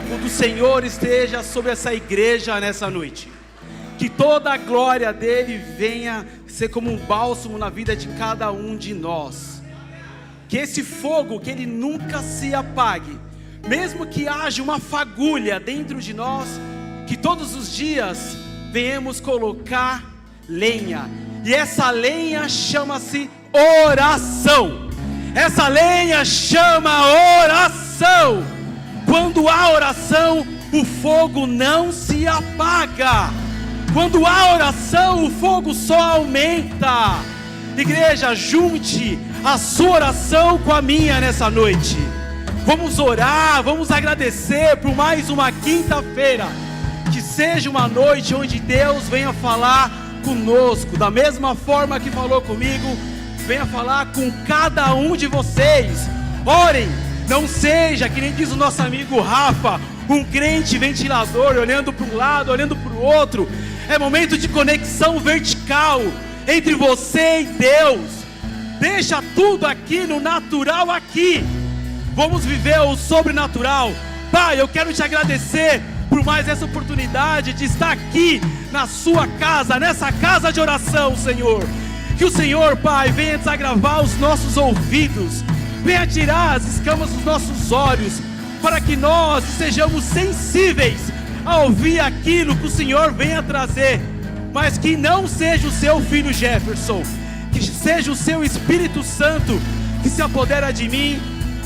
fogo do Senhor esteja sobre essa igreja nessa noite. Que toda a glória dele venha ser como um bálsamo na vida de cada um de nós. Que esse fogo, que ele nunca se apague, mesmo que haja uma fagulha dentro de nós, que todos os dias venhamos colocar lenha. E essa lenha chama-se oração. Essa lenha chama oração. Quando há oração, o fogo não se apaga. Quando há oração, o fogo só aumenta. Igreja, junte a sua oração com a minha nessa noite. Vamos orar, vamos agradecer por mais uma quinta-feira. Que seja uma noite onde Deus venha falar conosco, da mesma forma que falou comigo, venha falar com cada um de vocês. Orem, não seja, que nem diz o nosso amigo Rafa, um crente ventilador, olhando para um lado, olhando para o outro. É momento de conexão vertical entre você e Deus. Deixa tudo aqui no natural aqui. Vamos viver o sobrenatural. Pai, eu quero te agradecer por mais essa oportunidade de estar aqui na sua casa, nessa casa de oração, Senhor. Que o Senhor, Pai, venha desagravar os nossos ouvidos, venha tirar as escamas dos nossos olhos, para que nós sejamos sensíveis a ouvir aquilo que o Senhor venha trazer, mas que não seja o seu filho Jefferson, que seja o seu Espírito Santo que se apodera de mim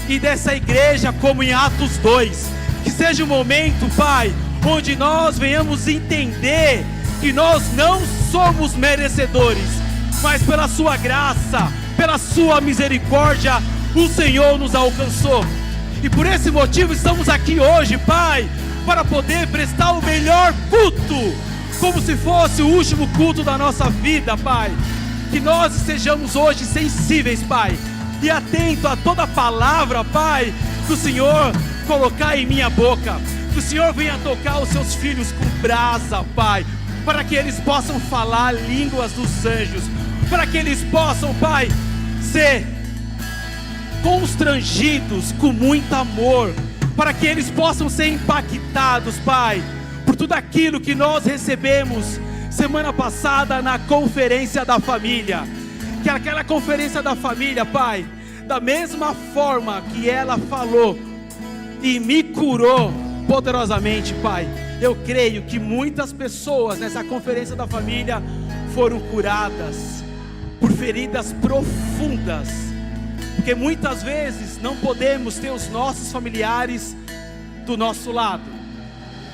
e dessa igreja, como em Atos 2. Que seja um momento, Pai, onde nós venhamos entender que nós não somos merecedores, mas pela sua graça, pela sua misericórdia, o Senhor nos alcançou. E por esse motivo estamos aqui hoje, Pai, para poder prestar o melhor culto, como se fosse o último culto da nossa vida, Pai. Que nós estejamos hoje sensíveis, Pai, e atento a toda palavra, Pai, que o Senhor colocar em minha boca. Que o Senhor venha tocar os seus filhos com brasa, Pai, para que eles possam falar línguas dos anjos, para que eles possam, Pai, ser constrangidos com muito amor, para que eles possam ser impactados, Pai, por tudo aquilo que nós recebemos semana passada na conferência da família. Que aquela conferência da família, Pai, da mesma forma que ela falou e me curou poderosamente, Pai, eu creio que muitas pessoas nessa conferência da família foram curadas por feridas profundas, porque muitas vezes não podemos ter os nossos familiares do nosso lado,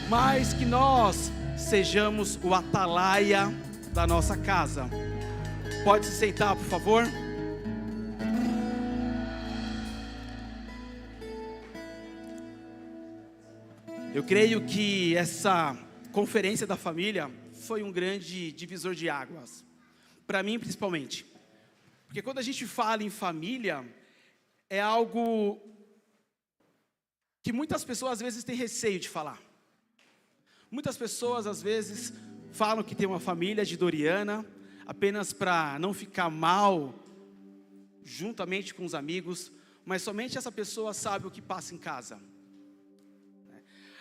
mas que nós sejamos o atalaia da nossa casa. Pode se sentar, por favor. Eu creio que essa conferência da família foi um grande divisor de águas, para mim principalmente, porque quando a gente fala em família, é algo que muitas pessoas às vezes têm receio de falar. Muitas pessoas às vezes falam que tem uma família de Doriana, apenas para não ficar mal, juntamente com os amigos, mas somente essa pessoa sabe o que passa em casa.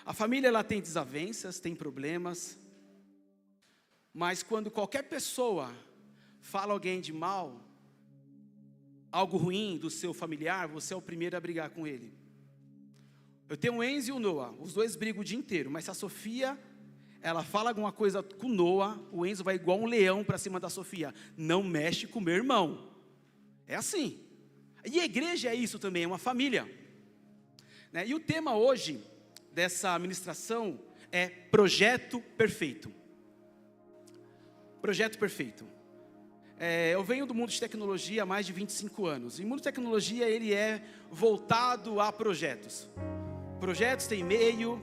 A família, ela tem desavenças, tem problemas, mas quando qualquer pessoa fala alguém de mal, algo ruim do seu familiar, você é o primeiro a brigar com ele. Eu tenho o Enzo e o Noah, os dois brigam o dia inteiro, mas se a Sofia, ela fala alguma coisa com o Noah, o Enzo vai igual um leão para cima da Sofia. Não mexe com meu irmão. É assim. E a igreja é isso também, é uma família. E o tema hoje dessa ministração é Projeto Perfeito. Projeto Perfeito. Eu venho do mundo de tecnologia há mais de 25 anos. E o mundo de tecnologia, ele é voltado a projetos. Projetos têm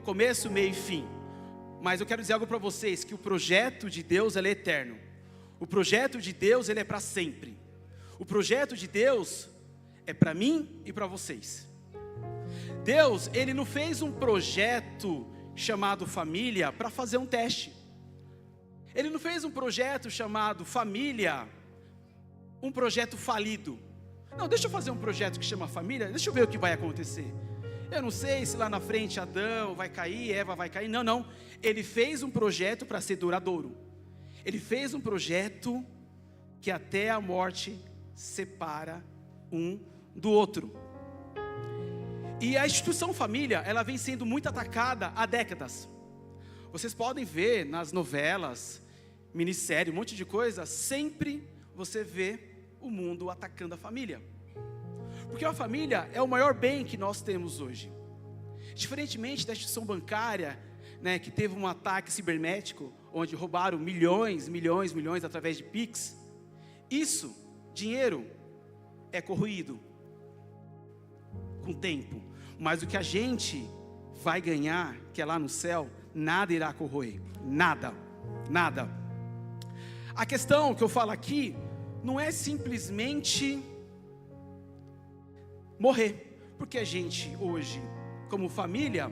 começo, meio e fim. Mas eu quero dizer algo para vocês, que o projeto de Deus, ele é eterno. O projeto de Deus, ele é para sempre. O projeto de Deus é para mim e para vocês. Deus, ele não fez um projeto chamado família para fazer um teste. Ele não fez um projeto chamado família, um projeto falido. Não, deixa eu fazer um projeto que chama família, deixa eu ver o que vai acontecer. Eu não sei se lá na frente Adão vai cair, Eva vai cair. Não, não. Ele fez um projeto para ser duradouro. Ele fez um projeto que até a morte separa um do outro. E a instituição família, ela vem sendo muito atacada há décadas. Vocês podem ver nas novelas, minissérie, um monte de coisa, sempre você vê o mundo atacando a família. Porque a família é o maior bem que nós temos hoje. Diferentemente da instituição bancária, né, que teve um ataque cibernético, onde roubaram milhões através de Pix. Isso, dinheiro, é corroído com o tempo. Mas o que a gente vai ganhar, que é lá no céu, nada irá corroer. Nada, nada. A questão que eu falo aqui não é simplesmente morrer, porque a gente hoje, como família,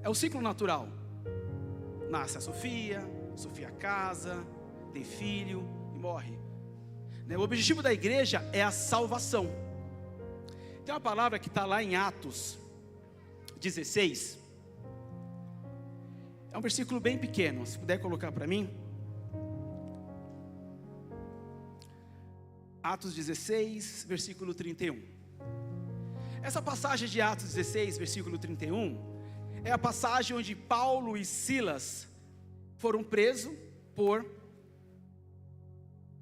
é o ciclo natural. Nasce a Sofia casa, tem filho e morre. O objetivo da igreja é a salvação. Tem uma palavra que está lá em Atos 16. É um versículo bem pequeno, se puder colocar para mim. Atos 16, versículo 31. Essa passagem de Atos 16, versículo 31, é a passagem onde Paulo e Silas foram presos por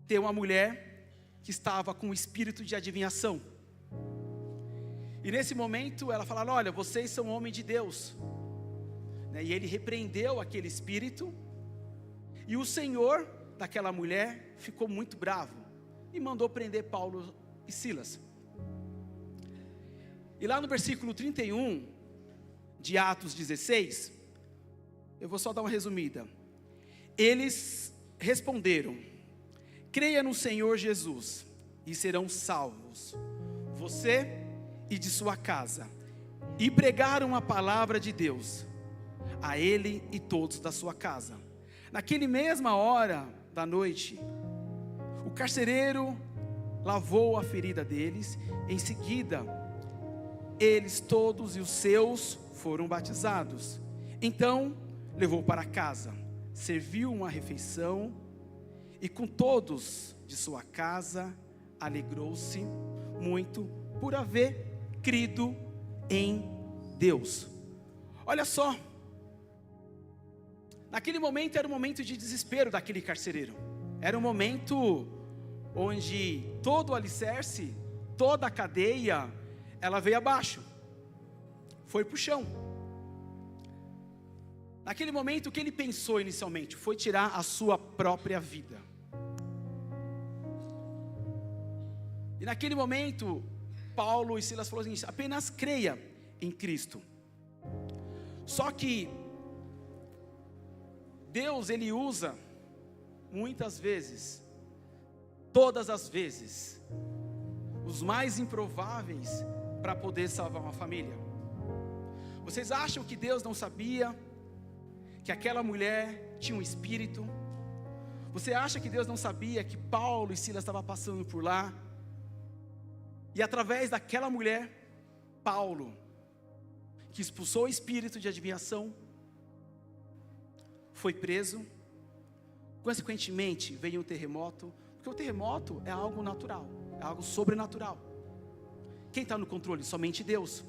ter uma mulher que estava com o espírito de adivinhação. E nesse momento ela fala: olha, vocês são homens de Deus. E ele repreendeu aquele espírito. E o senhor daquela mulher ficou muito bravo e mandou prender Paulo e Silas. E lá no versículo 31 de Atos 16, eu vou só dar uma resumida. Eles responderam: creia no Senhor Jesus e serão salvos, você e de sua casa. E pregaram a palavra de Deus a ele e todos da sua casa. Naquele mesma hora da noite, o carcereiro lavou a ferida deles. Em seguida, eles todos e os seus foram batizados. Então levou para casa, serviu uma refeição, e com todos de sua casa alegrou-se muito por haver crido em Deus. Olha só, naquele momento era um momento de desespero daquele carcereiro. Era um momento onde todo o alicerce, toda a cadeia, ela veio abaixo, foi para o chão. Naquele momento, o que ele pensou inicialmente foi tirar a sua própria vida. E naquele momento, Paulo e Silas falaram assim: apenas creia em Cristo. Só que Deus, ele usa muitas vezes, todas as vezes, os mais improváveis para poder salvar uma família. Vocês acham que Deus não sabia que aquela mulher tinha um espírito? Você acha que Deus não sabia que Paulo e Silas estavam passando por lá? E através daquela mulher, Paulo, que expulsou o espírito de adivinhação, foi preso. Consequentemente, veio um terremoto, porque o terremoto é algo natural, é algo sobrenatural. Quem está no controle? Somente Deus.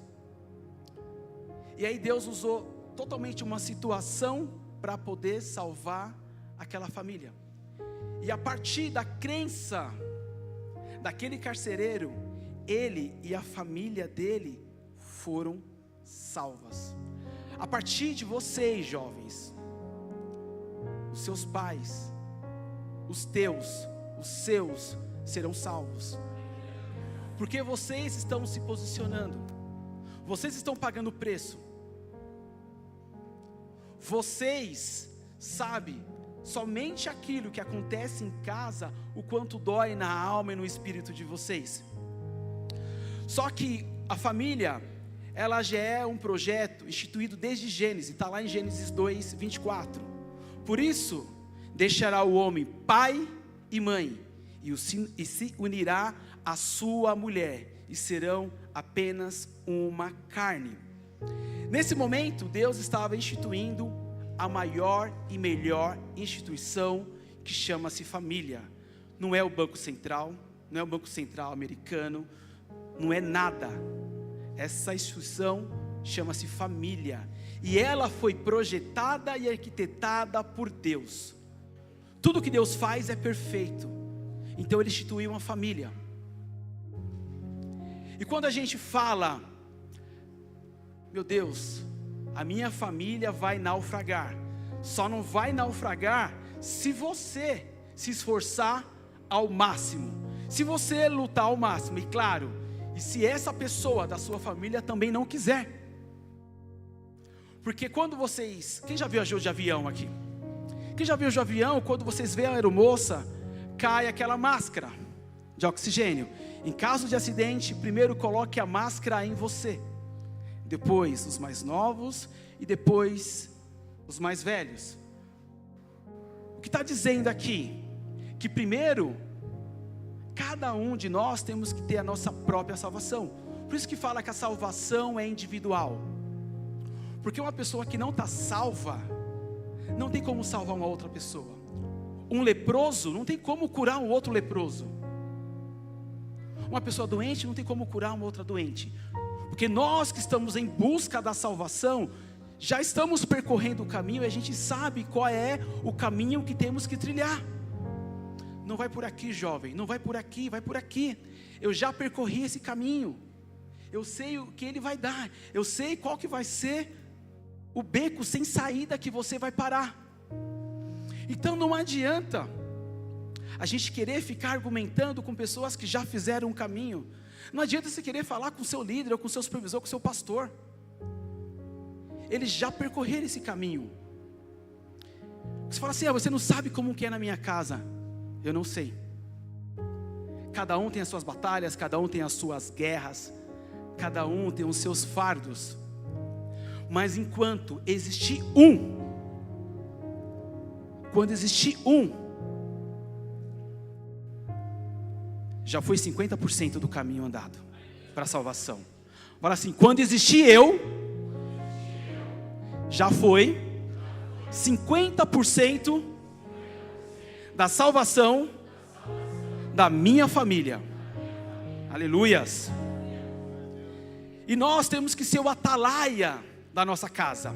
E aí Deus usou totalmente uma situação para poder salvar aquela família. E a partir da crença daquele carcereiro, ele e a família dele foram salvas. A partir de vocês, jovens, os seus pais, os teus, os seus serão salvos, porque vocês estão se posicionando, vocês estão pagando o preço. Vocês sabem somente aquilo que acontece em casa, o quanto dói na alma e no espírito de vocês. Só que a família, ela já é um projeto instituído desde Gênesis, está lá em Gênesis 2, 24. Por isso, deixará o homem pai e mãe, e se unirá à sua mulher, e serão apenas uma carne. Nesse momento, Deus estava instituindo a maior e melhor instituição, que chama-se família. Não é o Banco Central, não é o Banco Central americano, não é nada. Essa instituição chama-se família, e ela foi projetada e arquitetada por Deus. Tudo que Deus faz é perfeito, então Ele instituiu uma família. E quando a gente fala, meu Deus, a minha família vai naufragar, só não vai naufragar se você se esforçar ao máximo, se você lutar ao máximo, e claro, e se essa pessoa da sua família também não quiser. Porque quando vocês, quem já viajou de avião aqui? Quem já viajou de avião, quando vocês veem a aeromoça, cai aquela máscara de oxigênio. Em caso de acidente, primeiro coloque a máscara em você, depois os mais novos e depois os mais velhos. O que está dizendo aqui? Que primeiro, cada um de nós temos que ter a nossa própria salvação. Por isso que fala que a salvação é individual. Porque uma pessoa que não está salva, não tem como salvar uma outra pessoa. Um leproso não tem como curar um outro leproso. Uma pessoa doente não tem como curar uma outra doente. Porque nós que estamos em busca da salvação, já estamos percorrendo o caminho e a gente sabe qual é o caminho que temos que trilhar. Não vai por aqui, jovem, não vai por aqui, vai por aqui. Eu já percorri esse caminho. Eu sei o que ele vai dar. Eu sei qual que vai ser o beco sem saída que você vai parar. Então não adianta a gente querer ficar argumentando com pessoas que já fizeram um caminho. Não adianta você querer falar com o seu líder, ou com o seu supervisor, com o seu pastor. Eles já percorreram esse caminho. Você fala assim, você não sabe como que é na minha casa. Eu não sei. Cada um tem as suas batalhas, cada um tem as suas guerras, cada um tem os seus fardos. Mas enquanto existir quando existir já foi 50% do caminho andado para a salvação. Fala assim, quando existir eu, já foi 50% da salvação da minha família. Aleluias. E nós temos que ser o atalaia da nossa casa.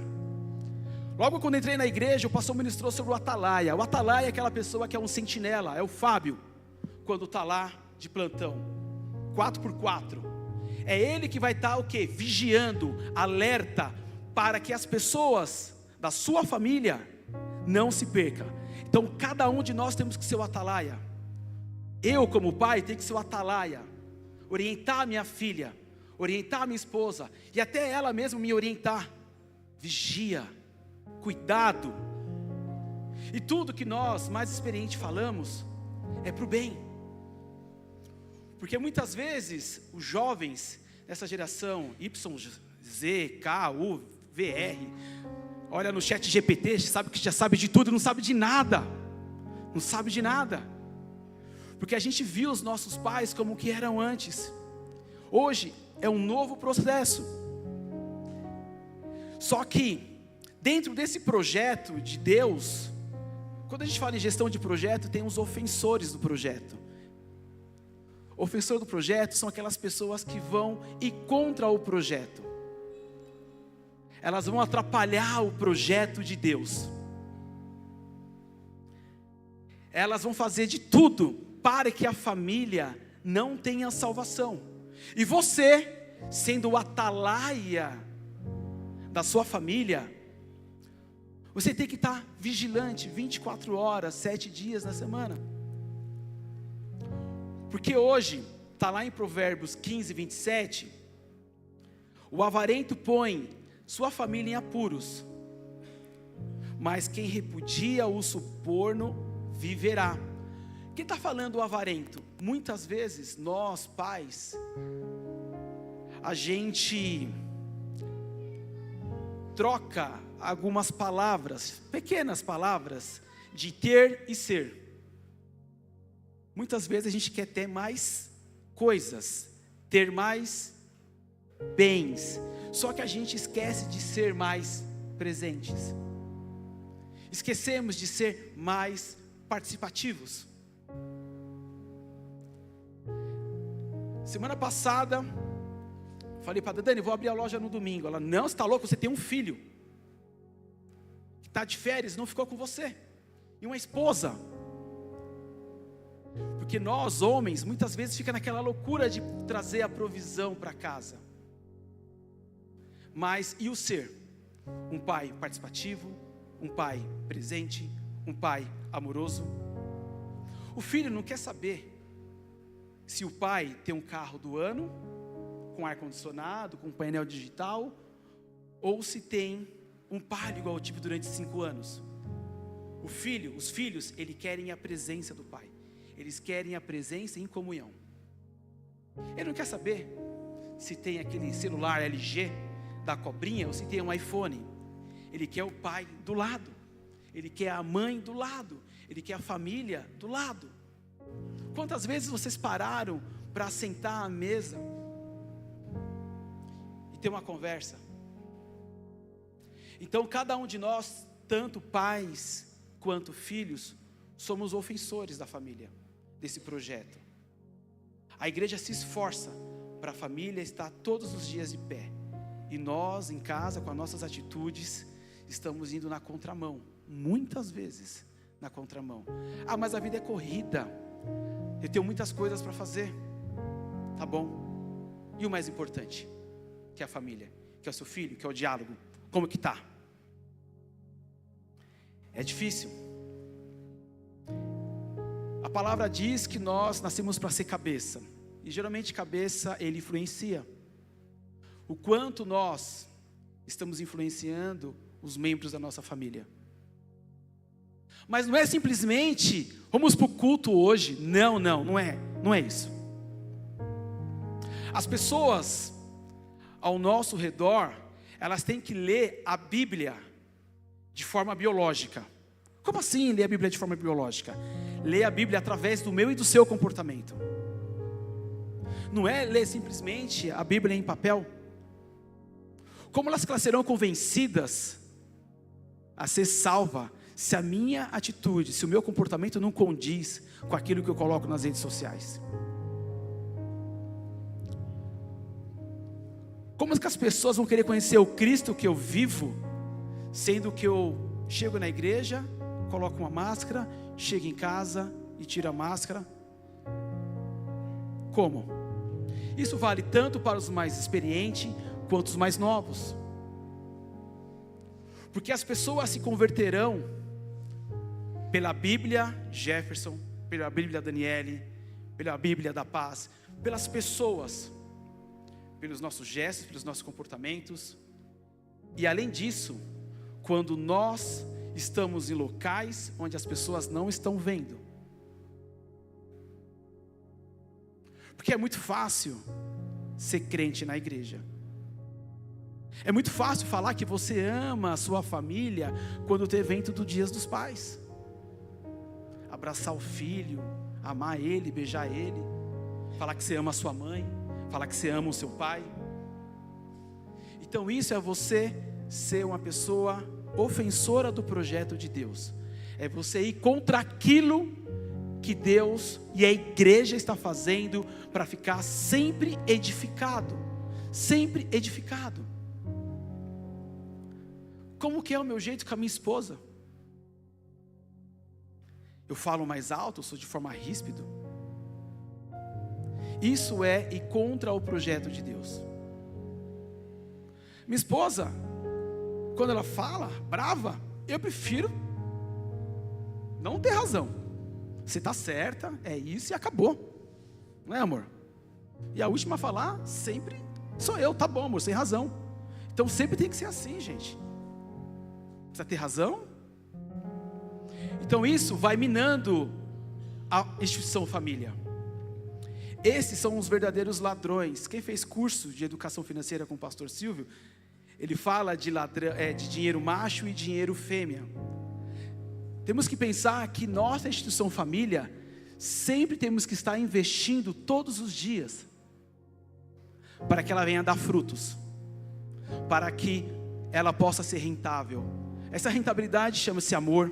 Logo quando entrei na igreja, o pastor ministrou sobre o atalaia. O atalaia é aquela pessoa que é um sentinela, é o Fábio, quando está lá de plantão, 4x4. É ele que vai estar o quê? Vigiando, alerta, para que as pessoas da sua família não se percam. Então cada um de nós temos que ser o atalaia. Eu como pai tenho que ser o atalaia, orientar a minha filha, orientar a minha esposa, e até ela mesma me orientar. Vigia, cuidado. E tudo que nós mais experientes falamos é para o bem. Porque muitas vezes os jovens dessa geração Y, Z, K, U, VR, olha no chat GPT, sabe que já sabe de tudo e não sabe de nada. Não sabe de nada. Porque a gente viu os nossos pais como que eram antes. Hoje é um novo processo. Só que dentro desse projeto de Deus, quando a gente fala em gestão de projeto, tem os ofensores do projeto. O ofensor do projeto são aquelas pessoas que vão ir contra o projeto. Elas vão atrapalhar o projeto de Deus. Elas vão fazer de tudo para que a família não tenha salvação. E você, sendo o atalaia da sua família, você tem que estar vigilante 24 horas, 7 dias na semana. Porque hoje, está lá em Provérbios 15, 27, o avarento põe sua família em apuros, mas quem repudia o suborno viverá. Quem está falando o avarento? Muitas vezes nós pais, a gente troca algumas palavras, pequenas palavras, de ter e ser. Muitas vezes a gente quer ter mais coisas, ter mais bens. Só que a gente esquece de ser mais presentes. Esquecemos de ser mais participativos. Semana passada, falei para a Dani, vou abrir a loja no domingo. Ela, não, você está louco, você tem um filho que está de férias, não ficou com você. E uma esposa. Porque nós, homens, muitas vezes fica naquela loucura de trazer a provisão para casa. Mas e o ser? Um pai participativo, um pai presente, um pai amoroso. O filho não quer saber se o pai tem um carro do ano, com ar-condicionado, com painel digital, ou se tem um Palio igual eu tive durante 5 anos. Os filhos, eles querem a presença do pai. Eles querem a presença em comunhão. Ele não quer saber se tem aquele celular LG da cobrinha ou se tem um iPhone. Ele quer o pai do lado. Ele quer a mãe do lado. Ele quer a família do lado. Quantas vezes vocês pararam para sentar à mesa e ter uma conversa? Então cada um de nós, tanto pais quanto filhos, somos ofensores da família, desse projeto. A igreja se esforça para a família estar todos os dias de pé. E nós, em casa, com as nossas atitudes, estamos indo na contramão. Muitas vezes na contramão. Ah, mas a vida é corrida. Eu tenho muitas coisas para fazer. Tá bom. E o mais importante, que é a família, que é o seu filho, que é o diálogo. Como que tá? É difícil. A palavra diz que nós nascemos para ser cabeça. E geralmente cabeça, ele influencia. O quanto nós estamos influenciando os membros da nossa família. Mas não é simplesmente, vamos para o culto hoje. Não é isso. As pessoas ao nosso redor, elas têm que ler a Bíblia de forma biológica. Como assim ler a Bíblia de forma biológica? Ler a Bíblia através do meu e do seu comportamento. Não é ler simplesmente a Bíblia em papel. Como elas serão convencidas a ser salva se a minha atitude, se o meu comportamento não condiz com aquilo que eu coloco nas redes sociais? Como é que as pessoas vão querer conhecer o Cristo que eu vivo, sendo que eu chego na igreja, coloco uma máscara, chego em casa e tiro a máscara? Como? Isso vale tanto para os mais experientes quanto os mais novos. Porque as pessoas se converterão pela Bíblia Jefferson, pela Bíblia Daniele, pela Bíblia da Paz, pelas pessoas, pelos nossos gestos, pelos nossos comportamentos. E além disso, quando nós estamos em locais onde as pessoas não estão vendo. Porque é muito fácil ser crente na igreja. É muito fácil falar que você ama a sua família quando tem evento do Dia dos Pais. Abraçar o filho, amar ele, beijar ele, falar que você ama a sua mãe, falar que você ama o seu pai. Então isso é você ser uma pessoa ofensora do projeto de Deus. É você ir contra aquilo que Deus e a igreja está fazendo para ficar sempre edificado. Sempre edificado. Como que é o meu jeito com a minha esposa? Eu falo mais alto, eu sou de forma ríspida. Isso é ir contra o projeto de Deus. Minha esposa, quando ela fala, brava, eu prefiro não ter razão. Você está certa, é isso e acabou. Não é, amor? E a última a falar sempre sou eu, tá bom, amor, sem razão. Então sempre tem que ser assim, gente. Precisa ter razão. Então isso vai minando a instituição família. Esses são os verdadeiros ladrões. Quem fez curso de educação financeira com o pastor Silvio, ele fala de dinheiro macho e dinheiro fêmea. Temos que pensar que nossa instituição família sempre temos que estar investindo todos os dias para que ela venha dar frutos. para que ela possa ser rentável. Essa rentabilidade chama-se amor,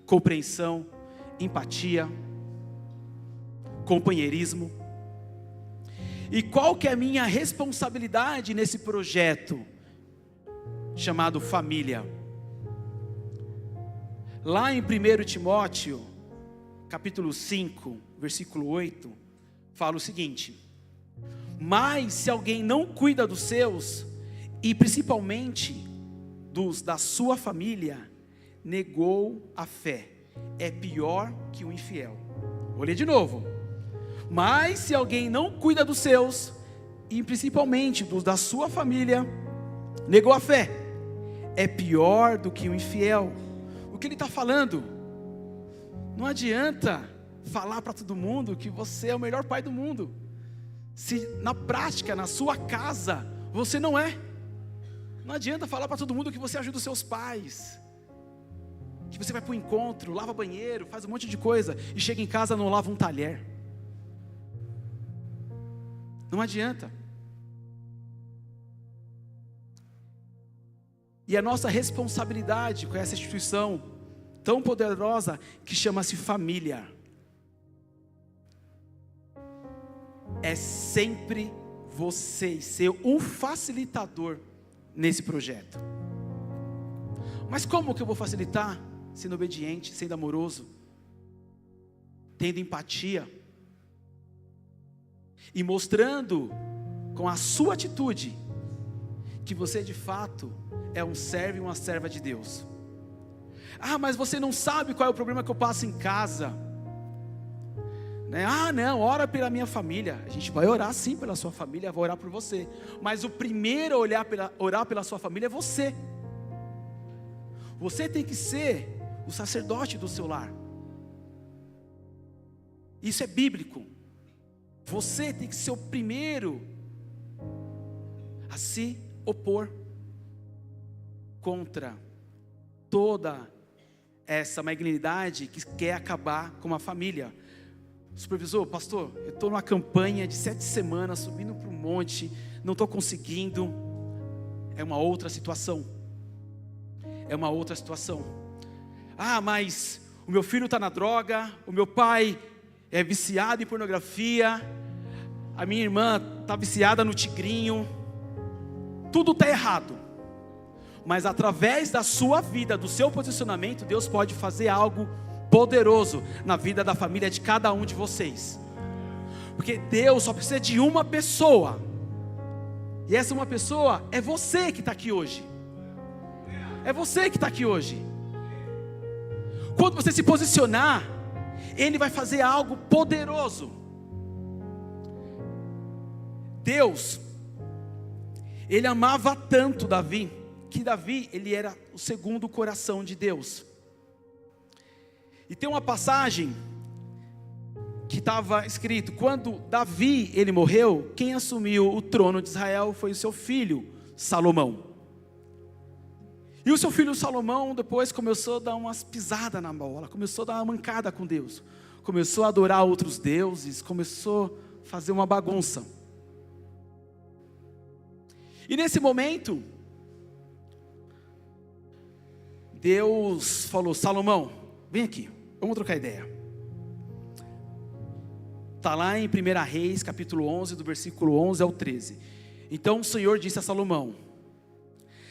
compreensão, empatia, companheirismo. E qual que é a minha responsabilidade nesse projeto chamado família? Lá em 1 Timóteo, capítulo 5, versículo 8, fala o seguinte: mas se alguém não cuida dos seus, e principalmente dos da sua família, negou a fé, é pior que o infiel. Vou ler de novo. Mas se alguém não cuida dos seus, e principalmente dos da sua família, negou a fé, é pior do que o infiel. O que ele está falando? Não adianta falar para todo mundo que você é o melhor pai do mundo, se na prática, na sua casa, você não é. Não adianta falar para todo mundo que você ajuda os seus pais, que você vai para o encontro, lava banheiro, faz um monte de coisa, e chega em casa não lava um talher. Não adianta. E a nossa responsabilidade com essa instituição tão poderosa que chama-se família é sempre você ser um facilitador nesse projeto. Mas como que eu vou facilitar? Sendo obediente, sendo amoroso, tendo empatia e mostrando com a sua atitude que você de fato é um servo e uma serva de Deus. Ah, mas você não sabe qual é o problema que eu passo em casa, né? Ah não, ora pela minha família. A gente vai orar sim pela sua família, vai orar por você, mas o primeiro a orar pela sua família é você. Você tem que ser o sacerdote do seu lar. Isso é bíblico. Você tem que ser o primeiro a se opor contra toda essa malignidade que quer acabar com uma família. Supervisor, pastor, eu estou numa campanha de 7 semanas, subindo para um monte, não estou conseguindo. É uma outra situação. É uma outra situação. Ah, mas o meu filho está na droga, o meu pai é viciado em pornografia, a minha irmã está viciada no tigrinho. Tudo está errado. Mas através da sua vida, do seu posicionamento, Deus pode fazer algo poderoso na vida da família de cada um de vocês. Porque Deus só precisa de uma pessoa, e essa uma pessoa é você que está aqui hoje. É você que está aqui hoje. Quando você se posicionar, Ele vai fazer algo poderoso. Deus, Ele amava tanto Davi, que Davi, ele era o segundo coração de Deus. E tem uma passagem que estava escrito: quando Davi, ele morreu, quem assumiu o trono de Israel foi o seu filho, Salomão. E o seu filho Salomão depois começou a dar umas pisadas na bola, começou a dar uma mancada com Deus, começou a adorar outros deuses, começou a fazer uma bagunça. E nesse momento, Deus falou: Salomão, vem aqui, vamos trocar ideia. Está lá em 1 Reis, capítulo 11, do versículo 11 ao 13. Então o Senhor disse a Salomão: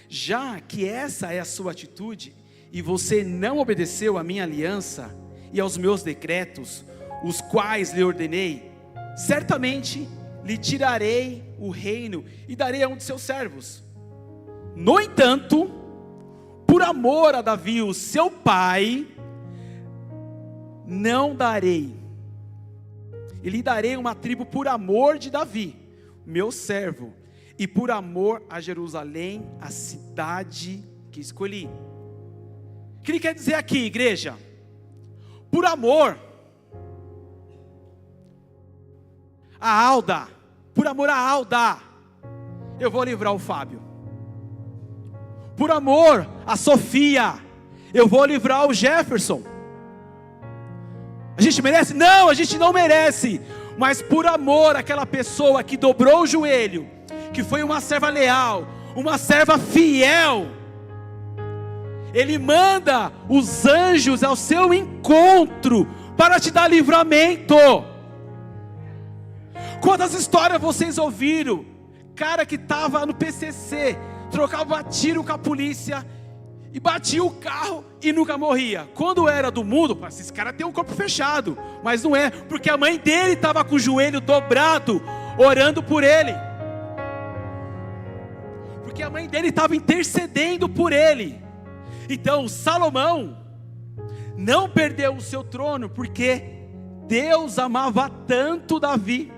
já que essa é a sua atitude, e você não obedeceu à minha aliança e aos meus decretos, os quais lhe ordenei, certamente lhe tirarei o reino e darei a um de seus servos. No entanto, por amor a Davi, o seu pai, não darei. E lhe darei uma tribo por amor de Davi, meu servo, e por amor a Jerusalém, a cidade que escolhi. O que ele quer dizer aqui, igreja? Por amor a Alda, por amor a Alda, eu vou livrar o Fábio. Por amor a Sofia, eu vou livrar o Jefferson. A gente merece? Não, a gente não merece. Mas por amor àquela pessoa que dobrou o joelho, que foi uma serva leal, uma serva fiel. Ele manda os anjos ao seu encontro para te dar livramento. Quantas histórias vocês ouviram? Cara que estava no PCC, trocava tiro com a polícia e batia o carro e nunca morria. Quando era do mundo, esse cara tem um corpo fechado, mas não é, porque a mãe dele estava com o joelho dobrado, orando por ele, porque a mãe dele estava intercedendo por ele. Então Salomão não perdeu o seu trono, porque Deus amava tanto Davi,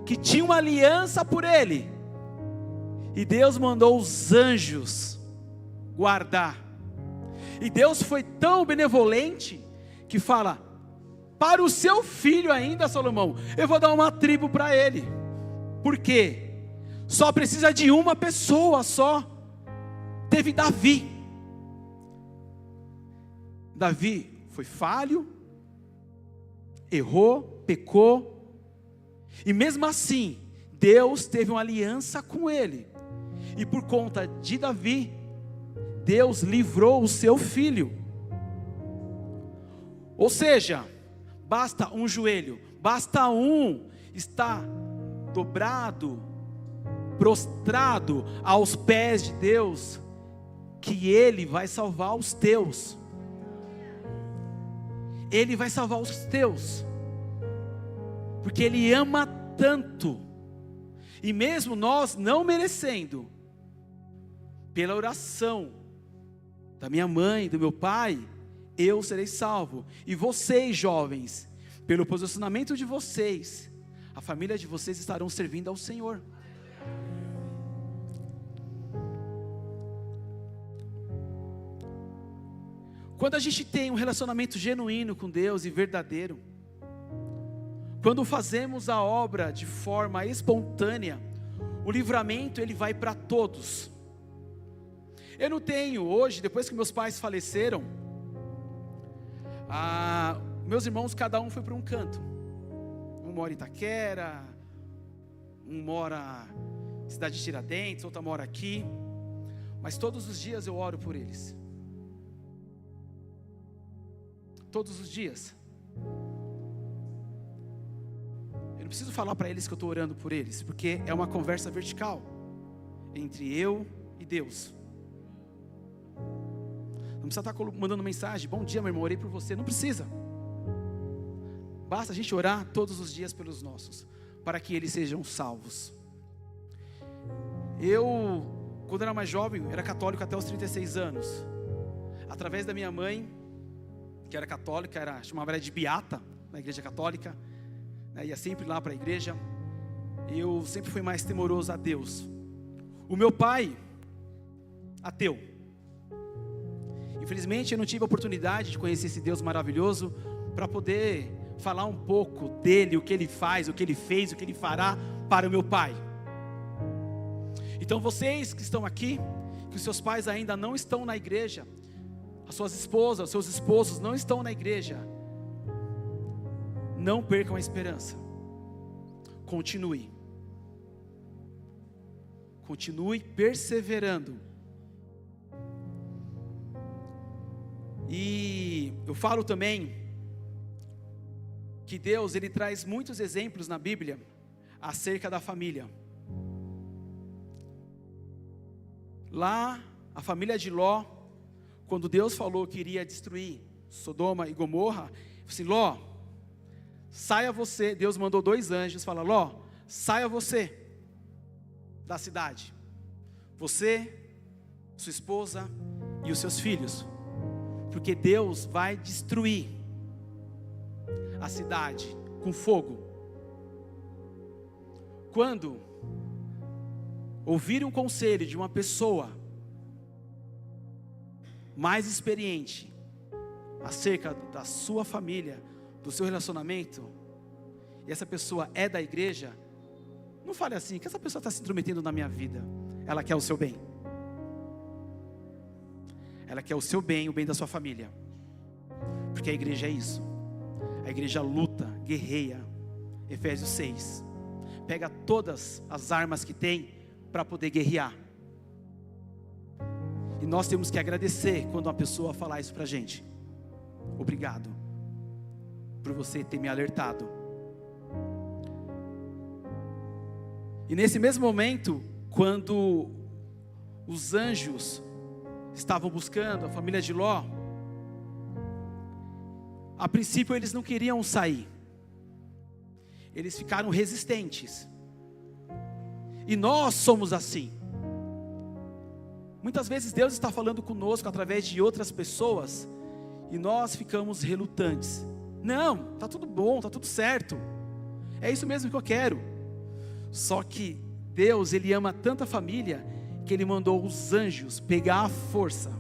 que tinha uma aliança por ele, e Deus mandou os anjos guardar. E Deus foi tão benevolente, que fala, para o seu filho ainda, Salomão, eu vou dar uma tribo para ele. Por quê? Só precisa de uma pessoa só. Teve Davi. Davi foi falho, errou, pecou, e mesmo assim, Deus teve uma aliança com ele, e por conta de Davi, Deus livrou o seu filho. Ou seja, basta um joelho, basta um estar dobrado, prostrado aos pés de Deus, que Ele vai salvar os teus. Ele vai salvar os teus, porque Ele ama tanto, e mesmo nós não merecendo, pela oração da minha mãe, do meu pai, eu serei salvo. E vocês, jovens, pelo posicionamento de vocês, a família de vocês estarão servindo ao Senhor. Quando a gente tem um relacionamento genuíno com Deus e verdadeiro, quando fazemos a obra de forma espontânea, o livramento ele vai para todos. Eu não tenho hoje, depois que meus pais faleceram, meus irmãos cada um foi para um canto. Um mora em Itaquera, um mora em Cidade de Tiradentes, outro mora aqui, mas todos os dias eu oro por eles. Todos os dias. Eu não preciso falar para eles que eu estou orando por eles, porque é uma conversa vertical entre eu e Deus. Não precisa estar mandando mensagem, bom dia meu irmão, orei por você, não precisa. Basta a gente orar todos os dias pelos nossos, para que eles sejam salvos. Eu, quando era mais jovem, era católico até os 36 anos. Através da minha mãe, que era católica, chamava ela de beata, na igreja católica, né, ia sempre lá para a igreja. Eu sempre fui mais temoroso a Deus. O meu pai, ateu. Infelizmente eu não tive a oportunidade de conhecer esse Deus maravilhoso, para poder falar um pouco dele, o que ele faz, o que ele fez, o que ele fará para o meu pai. Então vocês que estão aqui, que os seus pais ainda não estão na igreja, as suas esposas, os seus esposos não estão na igreja, não percam a esperança. Continue perseverando. E eu falo também que Deus ele traz muitos exemplos na Bíblia acerca da família. Lá a família de Ló, quando Deus falou que iria destruir Sodoma e Gomorra, assim, Ló, saia você. Deus mandou 2 anjos, fala, Ló, saia você da cidade, você, sua esposa e os seus filhos, porque Deus vai destruir a cidade com fogo. Quando ouvir um conselho de uma pessoa mais experiente acerca da sua família, do seu relacionamento, e essa pessoa é da igreja, não fale assim, que essa pessoa está se intrometendo na minha vida. Ela quer o seu bem. Ela quer o seu bem, o bem da sua família. Porque a igreja é isso. A igreja luta, guerreia. Efésios 6. Pega todas as armas que tem para poder guerrear. E nós temos que agradecer quando uma pessoa falar isso para a gente. Obrigado por você ter me alertado. E nesse mesmo momento, quando os anjos estavam buscando a família de Ló, a princípio eles não queriam sair. Eles ficaram resistentes. E nós somos assim. Muitas vezes Deus está falando conosco através de outras pessoas e nós ficamos relutantes. Não, está tudo bom, está tudo certo. É isso mesmo que eu quero. Só que Deus, Ele ama tanta família que Ele mandou os anjos pegar à força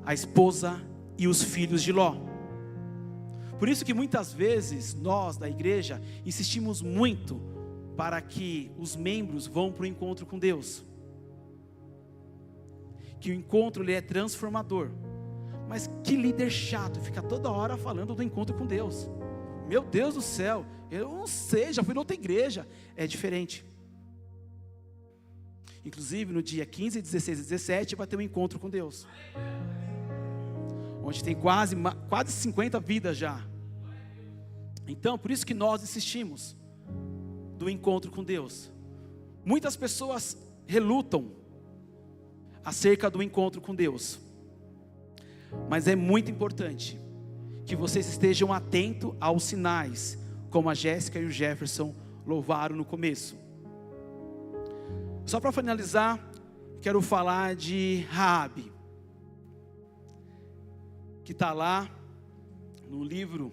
a esposa e os filhos de Ló. Por isso que muitas vezes nós da igreja insistimos muito para que os membros vão para o encontro com Deus. Que o encontro ele é transformador. Mas que líder chato, fica toda hora falando do encontro com Deus. Meu Deus do céu, eu não sei, já fui em outra igreja. É diferente. Inclusive no dia 15, 16 e 17 vai ter um encontro com Deus. Onde tem quase 50 vidas já. Então, por isso que nós insistimos do encontro com Deus. Muitas pessoas relutam acerca do encontro com Deus. Mas é muito importante que vocês estejam atentos aos sinais, como a Jéssica e o Jefferson louvaram no começo. Só para finalizar, quero falar de Raabe, que está lá no livro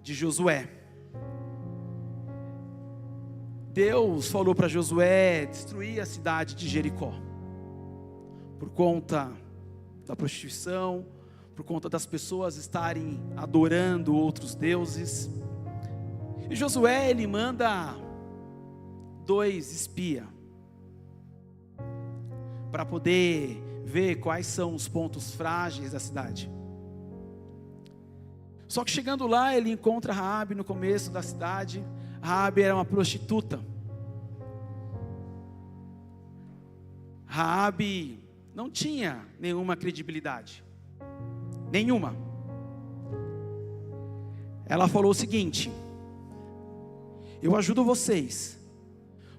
de Josué. Deus falou para Josué destruir a cidade de Jericó, por conta da prostituição, por conta das pessoas estarem adorando outros deuses. E Josué, ele manda 2 espias, para poder ver quais são os pontos frágeis da cidade. Só que chegando lá, ele encontra Raabe no começo da cidade. Raabe era uma prostituta. Raabe não tinha nenhuma credibilidade. Nenhuma. Ela falou o seguinte: eu ajudo vocês,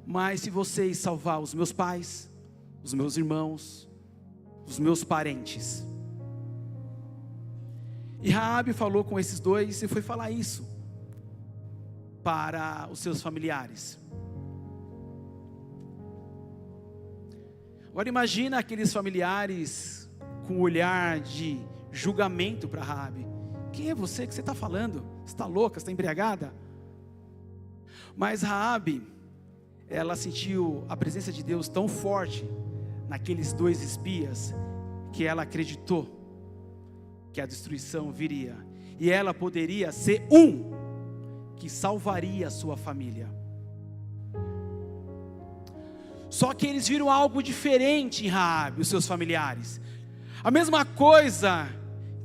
mas se vocês salvar os meus pais, os meus irmãos, os meus parentes. E Raabe falou com esses 2 e foi falar isso para os seus familiares. Agora imagina aqueles familiares com um olhar de julgamento para Raabe. Quem é você? O que você está falando? Você está louca? Você está embriagada? Mas Raabe, ela sentiu a presença de Deus tão forte naqueles 2 espias, que ela acreditou que a destruição viria, e ela poderia ser que salvaria a sua família. Só que eles viram algo diferente em Raabe, os seus familiares. A mesma coisa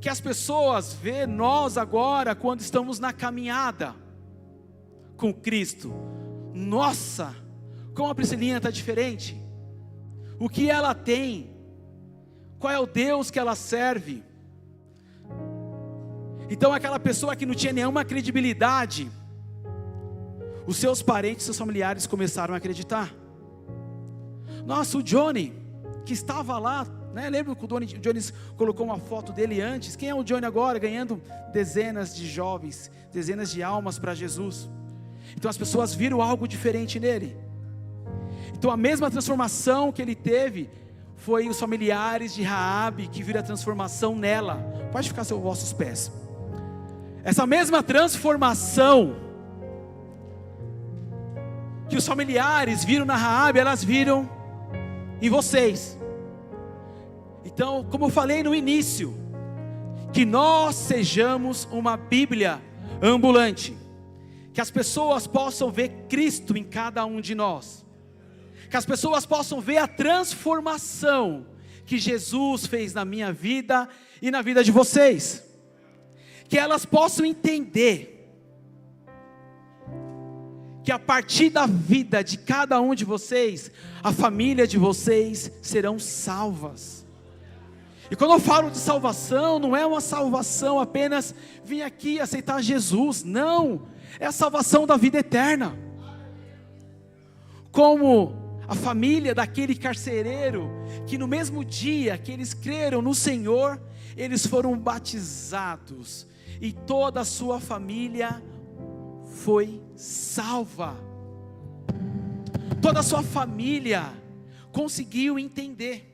que as pessoas vê nós agora, quando estamos na caminhada com Cristo. Nossa, como a Priscilinha está diferente. O que ela tem? Qual é o Deus que ela serve? Então aquela pessoa que não tinha nenhuma credibilidade, os seus parentes, seus familiares começaram a acreditar. Nossa, o Johnny, que estava lá, né? Lembra que o Johnny colocou uma foto dele antes? Quem é o Johnny agora? Ganhando dezenas de jovens, dezenas de almas para Jesus. Então as pessoas viram algo diferente nele. Então a mesma transformação que ele teve, foi os familiares de Raabe que viram a transformação nela. Pode ficar aos vossos pés. Essa mesma transformação que os familiares viram na Raabe, elas viram em vocês. Então, como eu falei no início, que nós sejamos uma Bíblia ambulante, que as pessoas possam ver Cristo em cada um de nós, que as pessoas possam ver a transformação que Jesus fez na minha vida e na vida de vocês, que elas possam entender que a partir da vida de cada um de vocês, a família de vocês serão salvas. E quando eu falo de salvação, não é uma salvação apenas vir aqui aceitar Jesus, não, é a salvação da vida eterna. Como a família daquele carcereiro, que no mesmo dia que eles creram no Senhor, eles foram batizados, e toda a sua família foi salva. Toda a sua família conseguiu entender.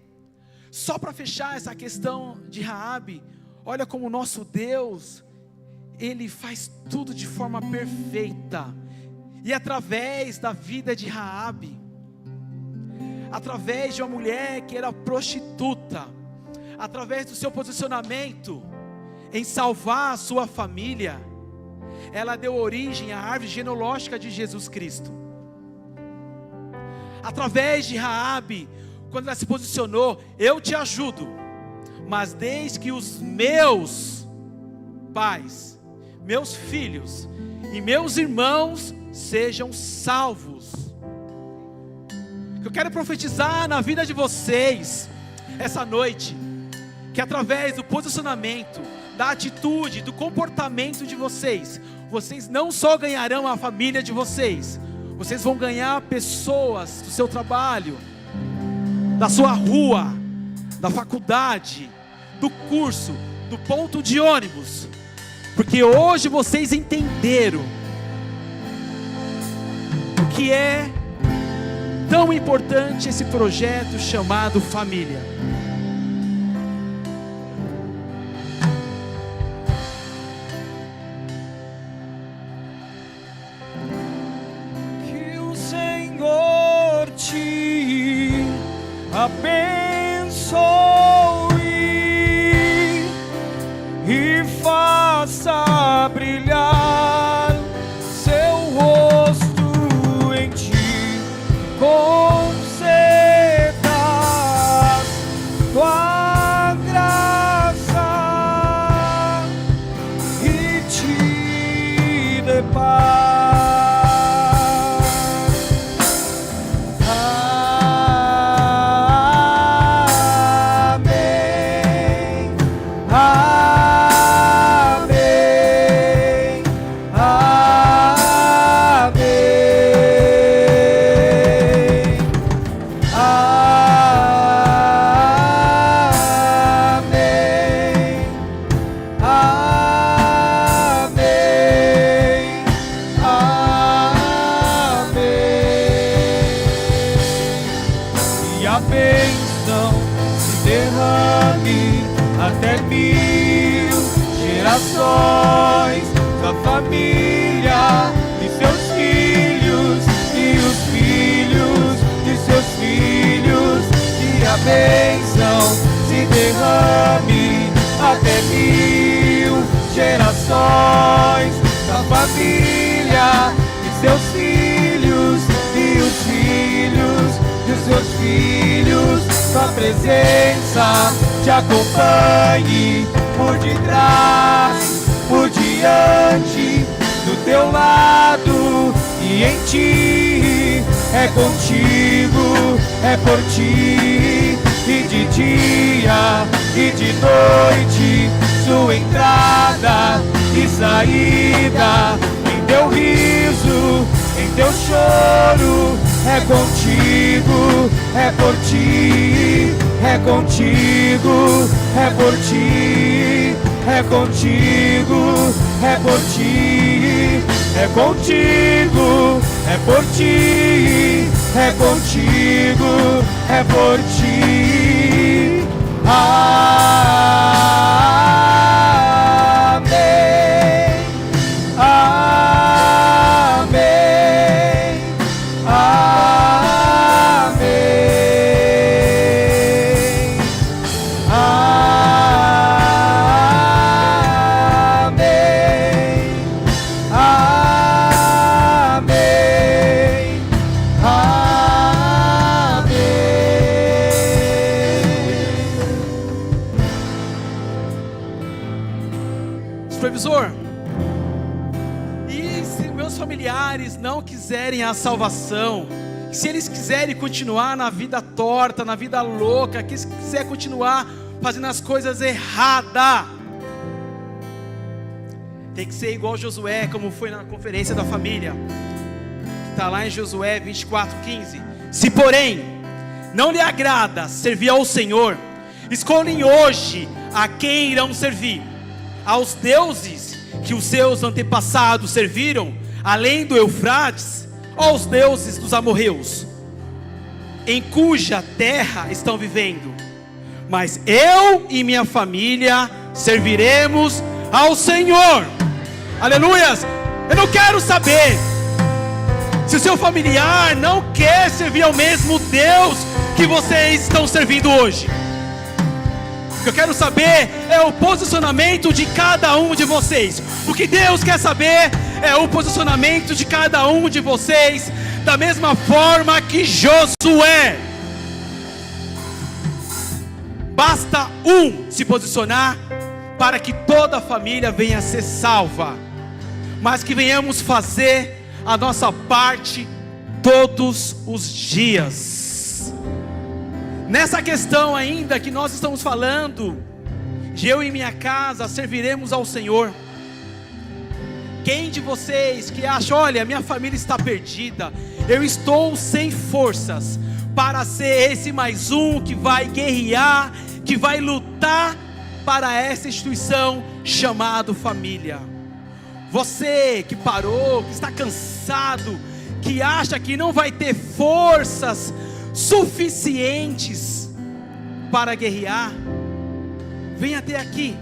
Só para fechar essa questão de Raabe, olha como o nosso Deus, Ele faz tudo de forma perfeita. E através da vida de Raabe, através de uma mulher que era prostituta, através do seu posicionamento em salvar a sua família, ela deu origem à árvore genealógica de Jesus Cristo. Através de Raabe, quando ela se posicionou, eu te ajudo, mas desde que os meus pais, meus filhos e meus irmãos sejam salvos. Eu quero profetizar na vida de vocês essa noite, que através do posicionamento, da atitude, do comportamento de vocês, vocês não só ganharão a família de vocês, vocês vão ganhar pessoas do seu trabalho, da sua rua, da faculdade, do curso, do ponto de ônibus, porque hoje vocês entenderam o que é tão importante esse projeto chamado família. Que o Senhor te abençoe e faça brilhar seu rosto em ti, conceda tua graça e te dê paz. Da família de seus filhos e os filhos de seus filhos, que a bênção se derrame até 1000 gerações. Da família de seus filhos e os filhos de seus filhos, sua presença te acompanhe por detrás, por diante, do teu lado e em ti. É contigo, é por ti, e de dia e de noite, sua entrada e saída, em teu riso, em teu choro. É contigo, é por ti, é contigo, é por ti, é contigo, é por ti, é contigo, é por ti, é contigo, é por ti. Amém. Amém. Amém. Amém. Amém. Supervisor, e se meus familiares não quiserem a salvação, se eles quiserem continuar na vida torta, na vida louca, que eles quiserem continuar fazendo as coisas erradas, tem que ser igual Josué, como foi na conferência da família, que está lá em Josué 24:15. Se porém não lhe agrada servir ao Senhor, escolhem hoje a quem irão servir: aos deuses que os seus antepassados serviram, além do Eufrates, ou aos deuses dos amorreus, em cuja terra estão vivendo. Mas eu e minha família serviremos ao Senhor. Aleluias! Eu não quero saber se o seu familiar não quer servir ao mesmo Deus que vocês estão servindo hoje. O que eu quero saber é o posicionamento de cada um de vocês. O que Deus quer saber é o posicionamento de cada um de vocês, da mesma forma que Josué. Basta um se posicionar para que toda a família venha a ser salva, mas que venhamos fazer a nossa parte todos os dias. Nessa questão ainda que nós estamos falando, de eu e minha casa serviremos ao Senhor. Quem de vocês que acha, olha, minha família está perdida, eu estou sem forças para ser esse mais um que vai guerrear, que vai lutar para essa instituição chamada família? Você que parou, que está cansado, que acha que não vai ter forças suficientes para guerrear, venha até aqui,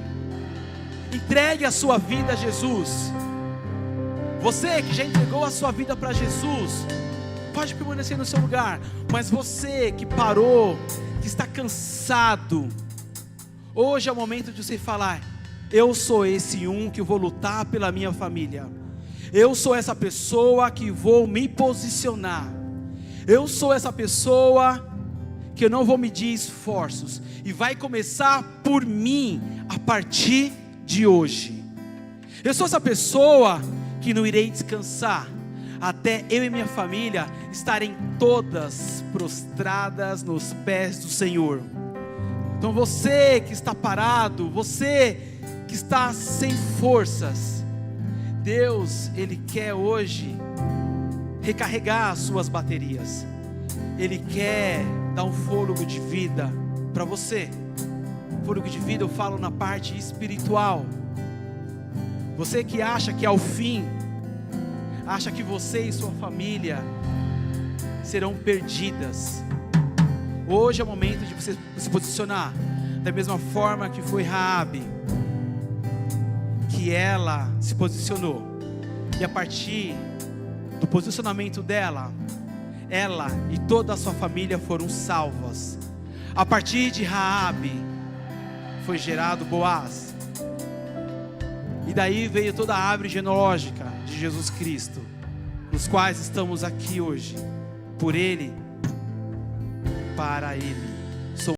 entregue a sua vida a Jesus. Você que já entregou a sua vida para Jesus, pode permanecer no seu lugar. Mas você que parou, que está cansado, hoje é o momento de você falar: eu sou esse um que vou lutar pela minha família. Eu sou essa pessoa que vou me posicionar. Eu sou essa pessoa que eu não vou medir esforços, e vai começar por mim a partir de hoje. Eu sou essa pessoa que não irei descansar até eu e minha família estarem todas prostradas nos pés do Senhor. Então você que está parado, você que está sem forças, Deus, Ele quer hoje recarregar as suas baterias. Ele quer dar um fôlego de vida para você. Fôlego de vida eu falo na parte espiritual. Você que acha que ao fim, acha que você e sua família serão perdidas, hoje é o momento de você se posicionar da mesma forma que foi Raabe, que ela se posicionou, e a partir do posicionamento dela, ela e toda a sua família foram salvas. A partir de Raabe foi gerado Boaz, e daí veio toda a árvore genealógica de Jesus Cristo, nos quais estamos aqui hoje, por Ele, para Ele.